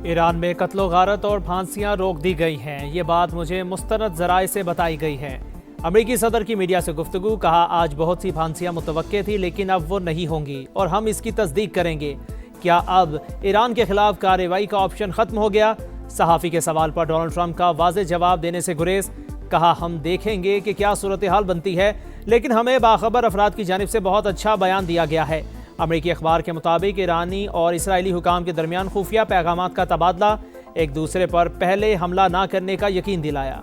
Iran में कत्लो गारत और फांसियां रोक दी गई हैं। ये बात मुझे मुस्तनद ज़राए से बताई गई है। अमेरिकी सदर की मीडिया से गुफ्तगू, कहा आज बहुत सी फांसियां मुतवक्के थी लेकिन अब वो नहीं होंगी और हम इसकी तस्दीक करेंगे। क्या अब ईरान के खिलाफ कार्रवाई का ऑप्शन खत्म हो गया? सहाफ़ी के सवाल पर डोनाल्ड ट्रंप का वाज़ेह जवाब देने से गुरेज। कहा हम देखेंगे कि क्या सूरत हाल बनती है, लेकिन हमें बाखबर अफराद की जानिब से बहुत अच्छा बयान दिया गया है। अमेरिकी अखबार के मुताबिक ईरानी और इसराइली हुकाम के दरमियान खुफिया पैगामात का तबादला, एक दूसरे पर पहले हमला ना करने का यकीन दिलाया।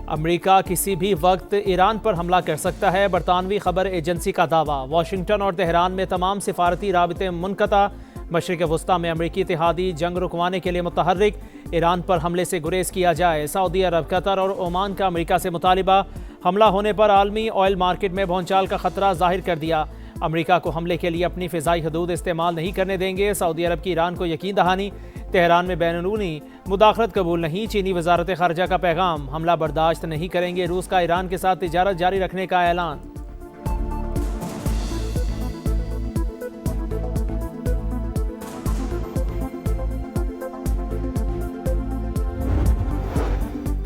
अमेरिका किसी भी वक्त ईरान पर हमला कर सकता है, बरतानवी खबर एजेंसी का दावा। वाशिंगटन और तेहरान में तमाम सिफारती राबिते मुनक़ता। मशरिक़ वस्ता में अमेरिकी इत्तेहादी जंग रुकवाने के लिए मुतहर्रिक। ईरान पर हमले से गुरेज किया जाए। सऊदी अरब, कतर और ओमान का अमेरिका से मुतालिबा। हमला होने पर आलमी ऑयल मार्केट में भौचाल का खतरा जाहिर कर दिया। अमेरिका को हमले के लिए अपनी फ़िज़ाई हदूद इस्तेमाल नहीं करने देंगे। सऊदी अरब की ईरान को यकीन दहानी। तेहरान में बैनुनी मुदाखलत कबूल नहीं। चीनी वजारत ख़ारजा का पैगाम, हमला बर्दाश्त नहीं करेंगे। रूस का ईरान के साथ तिजारत जारी रखने का ऐलान।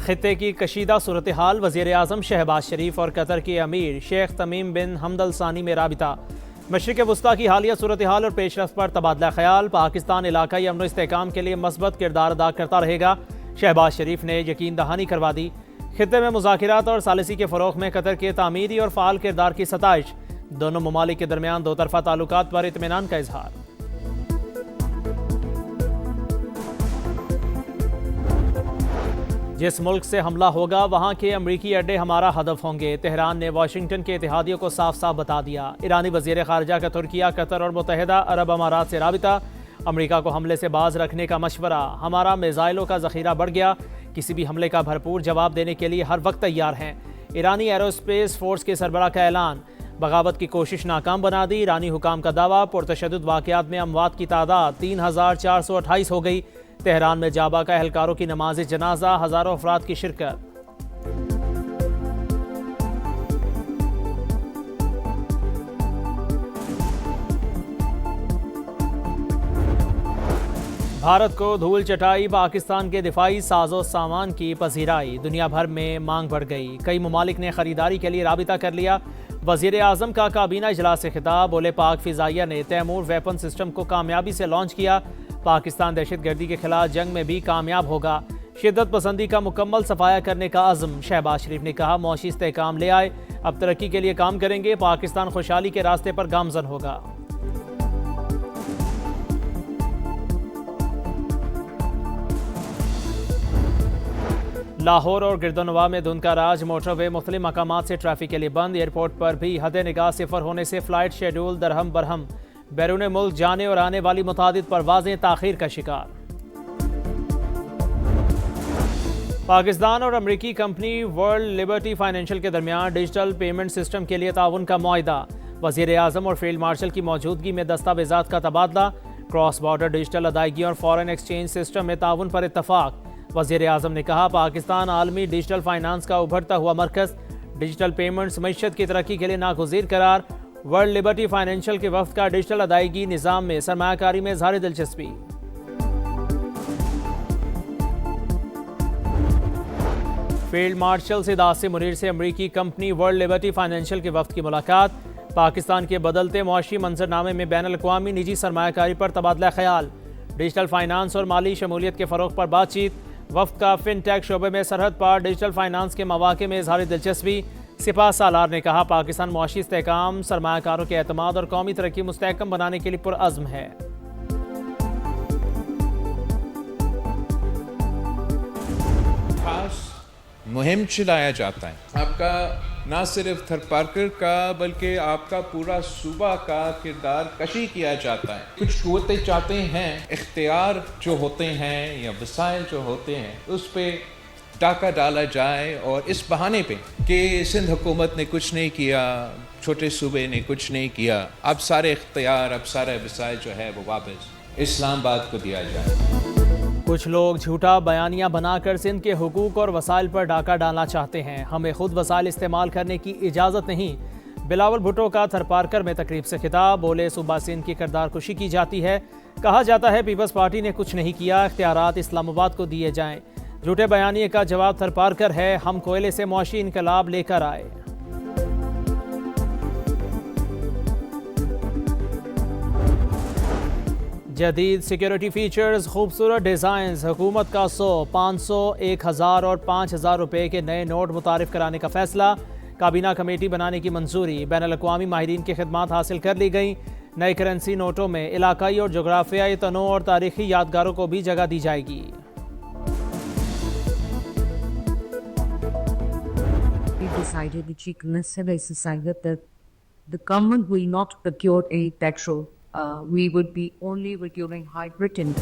खित्ते की कशीदा सूरत हाल, वज़ीर आज़म शहबाज शरीफ और कतर के अमीर शेख तमीम बिन हमद अल सानी में राबिता। मशरिक़ वस्ता की हालिया सूरत हाल और पेशरफ्त पर तबादला ख्याल। पाकिस्तान इलाकाई अमन इस्तेहकाम के लिए मस्बत किरदार अदा करता रहेगा। शहबाज शरीफ ने यकीन दहानी करवा दी। खित्ते में मुज़ाकिरात और सालिसी के फ़रोग़ में कतर के तामीरी और फ़ाल किरदार की सताइश। दोनों ममालिक के दरमियान दो तरफ़ा ताल्लुकात पर इत्मीनान का इजहार। जिस मुल्क से हमला होगा वहाँ के अमरीकी अड्डे हमारा हदफ होंगे। तेहरान ने वाशिंगटन के इत्तेहादियों को साफ साफ बता दिया। ईरानी वज़ीर ख़ारजा का तुर्किया, कतर और मुत्तहिदा अरब अमारात से राबिता। अमरीका को हमले से बाज रखने का मशवरा। हमारा मिज़ाइलों का ज़ख़ीरा बढ़ गया, किसी भी हमले का भरपूर जवाब देने के लिए हर वक्त तैयार हैं। ईरानी एरोस्पेस फोर्स के सरबराह का ऐलान। बगावत की कोशिश नाकाम बना दी। ईरानी हुकाम का दावा, पुरतशद्दुद वाक़यात में अमवात की तादाद 3428 हो गई। तेहरान में जाबा का एहलकारों की नमाज जनाजा, हज़ारों अफराद की शिरकत। भारत को धूल चटाई, पाकिस्तान के दिफाई साजो सामान की पजीराई। दुनिया भर में मांग बढ़ गई। कई ममालिक ने खरीदारी के लिए राबिता कर लिया। वज़ीर आज़म का काबीना इजलास से खिताब। बोले पाक फ़िज़ाइया ने तैमूर वेपन सिस्टम को कामयाबी से लॉन्च किया। पाकिस्तान दहशतगर्दी के खिलाफ जंग में भी कामयाब होगा। शिद्दत पसंदी का मुकम्मल सफाया करने का अज़्म। शहबाज शरीफ ने कहा मौशी इस्तेहकाम ले आए, अब तरक्की के लिए काम करेंगे। पाकिस्तान खुशहाली के रास्ते पर गामज़न होगा। लाहौर और गिरदोनवा में धुंध का राज। मोटरवे मुख्तलिफ मकामात से ट्रैफिक के लिए बंद। एयरपोर्ट पर भी हद निगाह सिफर होने से फ़्लाइट शेड्यूल दरहम बरहम। बैरून मुल्क जाने और आने वाली मुतादिद परवाज़ें ताख़ीर का शिकार। पाकिस्तान और अमरीकी कंपनी वर्ल्ड लिबर्टी फाइनेंशियल के दरमियान डिजिटल पेमेंट सिस्टम के लिए ताउन का मुआहिदा। वज़ीर आज़म और फील्ड मार्शल की मौजूदगी में दस्तावेज़ात का तबादला। क्रॉस बॉर्डर डिजिटल अदायगी और फॉरेन एक्सचेंज सिस्टम में ताउन पर इत्तफाक। वज़ीर आज़म ने कहा पाकिस्तान आलमी डिजिटल फाइनेंस का उभरता हुआ मरकज़। डिजिटल पेमेंट्स मईशत की तरक्की के लिए नागुज़ीर करार। वर्ल्ड लिबर्टी फाइनेंशियल के वफ़द का डिजिटल अदायगी निज़ाम में सरमायाकारी में इज़हार दिलचस्पी। फील्ड मार्शल सिदात मुनीर से अमरीकी कंपनी वर्ल्ड लिबर्टी फाइनेंशियल के वफ़द की मुलाकात। पाकिस्तान के बदलते मुआशी मंजरनामे में बैनुल अक़वामी निजी सरमायाकारी पर तबादला ख्याल। डिजिटल फाइनेंस और माली शमूलियत के फ़रोग़ पर बातचीत। वफ़द का फिनटेक शोबे में सरहद पार डिजिटल फाइनेंस के मौक़े में इज़हार दिलचस्पी। सिपा सालार ने कहा पाकिस्तान मुआशी इस्तेहकाम, सरमायाकारों के एतमाद और कौमी तरक्की मुस्तहकम बनाने के लिए पुरअज़्म है। खास मुहिम चलाया जाता है आपका, ना सिर्फ थरपारकर का बल्कि आपका पूरा सूबा का किरदार कशी किया जाता है। कुछ कुव्वतें चाहते हैं इख्तियार जो होते हैं या वसाइल जो होते हैं उस पर डाका डाला जाए और इस बहाने पे कि सिंध हुकूमत ने कुछ नहीं किया, छोटे सूबे ने कुछ नहीं किया, अब सारे इख्तियार, अब सारे वसाइल जो है वो वापस इस्लामाबाद को दिया जाए। कुछ लोग झूठा बयानिया बनाकर सिंध के हुकूक और वसाइल पर डाका डालना चाहते हैं। हमें खुद वसाइल इस्तेमाल करने की इजाज़त नहीं। बिलावल भुट्टो का थरपारकर में तकरीब से खिताब, बोले सूबा सिंध की किरदार कुशी की जाती है। कहा जाता है पीपल्स पार्टी ने कुछ नहीं किया, इख्तियारात इस्लामाबाद को दिए जाएं। झूठे बयानिए का जवाब थरपारकर है, हम कोयले से मुआशी इनकलाब लेकर आए। जदीद सिक्योरिटी फीचर्स, खूबसूरत डिज़ाइंस, हुकूमत का 100, 500, 1000 और 5000 रुपये के नए नोट मुतारिफ कराने का फैसला। काबीना कमेटी बनाने की मंजूरी, बैनुल-अक़वामी माहिरीन की खिदमात हासिल कर ली गई। नए करेंसी नोटों में इलाकाई और जोग्राफियाई तनों और तारीखी यादगारों को भी जगह दी जाएगी। We decided, the Chief Minister decided that the government will not procure any petrol. We would be only procuring hybrid and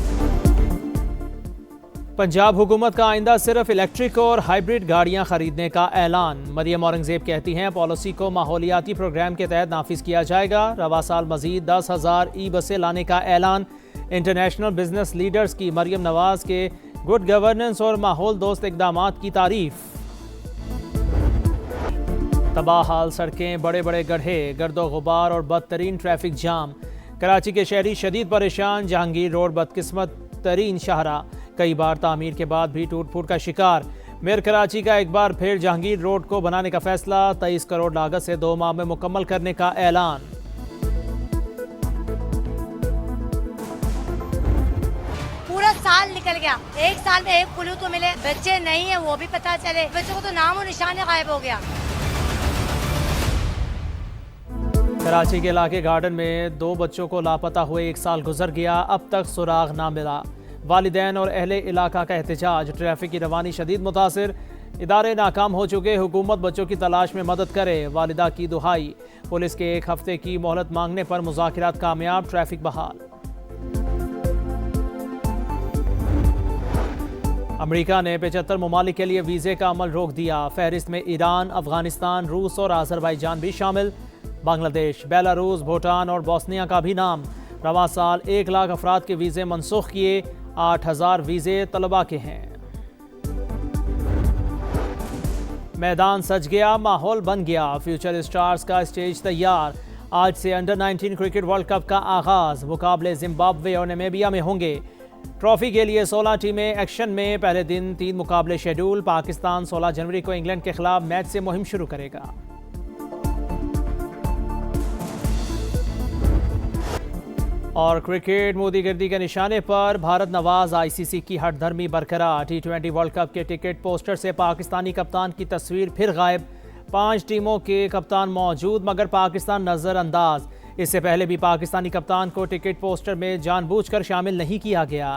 Punjab हुकूमत का आइंदा सिर्फ इलेक्ट्रिक और हाइब्रिड गाड़ियां खरीदने का ऐलान। मरियम औरंगजेब कहती हैं पॉलिसी को माहौलियाती प्रोग्राम के तहत नाफिज किया जाएगा। रवा साल मजीद 10,000 ई बसें लाने का ऐलान। इंटरनेशनल बिजनेस लीडर्स की मरियम नवाज के गुड गवर्नेंस और माहौल दोस्त इकदामात की तारीफ। तबाह हाल सड़कें, बड़े बड़े गड्ढे, गर्दो गुबार और बदतरीन ट्रैफिक जाम। कराची के शहरी शदीद परेशान। जहांगीर रोड बदकिस्मत तरीन शाहरा, कई बार तामीर के बाद भी टूट फूट का शिकार। मेयर कराची का एक बार फिर जहांगीर रोड को बनाने का फैसला। 23 करोड़ लागत से 2 माह में मुकम्मल करने का ऐलान। पूरा साल निकल गया, एक साल में एक पुलू तो मिले, बच्चे नहीं है वो भी पता चले, बच्चों को तो नाम और निशान गायब हो गया। कराची के इलाके गार्डन में 2 बच्चों को लापता हुए 1 साल गुजर गया, अब तक सुराग ना मिला। वालिदैन और अहले इलाका का एहतजाज। ट्रैफिक की रवानी शदीद मुतासिर, इदारे नाकाम हो चुके, हुकूमत बच्चों की तलाश में मदद करे। वालिदा की दुहाई। पुलिस के 1 हफ्ते की मोहलत मांगने पर मुज़ाकरात कामयाब, ट्रैफिक बहाल। अमेरिका ने 75 ममालिक के लिए वीज़े का अमल रोक दिया। फहरिस्त में ईरान, अफगानिस्तान, रूस और आज़रबाईजान भी शामिल। बांग्लादेश, बेलारूस, भूटान और बोस्निया का भी नाम। रवा साल 1 लाख अफराद के वीज़े मनसूख किए, 8000 वीज़े तलबा के हैं। मैदान सज गया, माहौल बन गया, फ्यूचर स्टार्स का स्टेज तैयार। आज से अंडर-19 क्रिकेट वर्ल्ड कप का आगाज। मुकाबले जिम्बाब्वे और नामीबिया में होंगे। ट्रॉफी के लिए 16 टीमें एक्शन में। पहले दिन 3 मुकाबले शेड्यूल। पाकिस्तान 16 जनवरी को इंग्लैंड के खिलाफ मैच से मुहिम शुरू करेगा। और क्रिकेट, मोदीगिर्दी के निशाने पर भारत नवाज आईसीसी की हठधर्मी बरकरार। T20 वर्ल्ड कप के टिकट पोस्टर से पाकिस्तानी कप्तान की तस्वीर फिर गायब। 5 टीमों के कप्तान मौजूद मगर पाकिस्तान नजरअंदाज। इससे पहले भी पाकिस्तानी कप्तान को टिकट पोस्टर में जानबूझकर शामिल नहीं किया गया।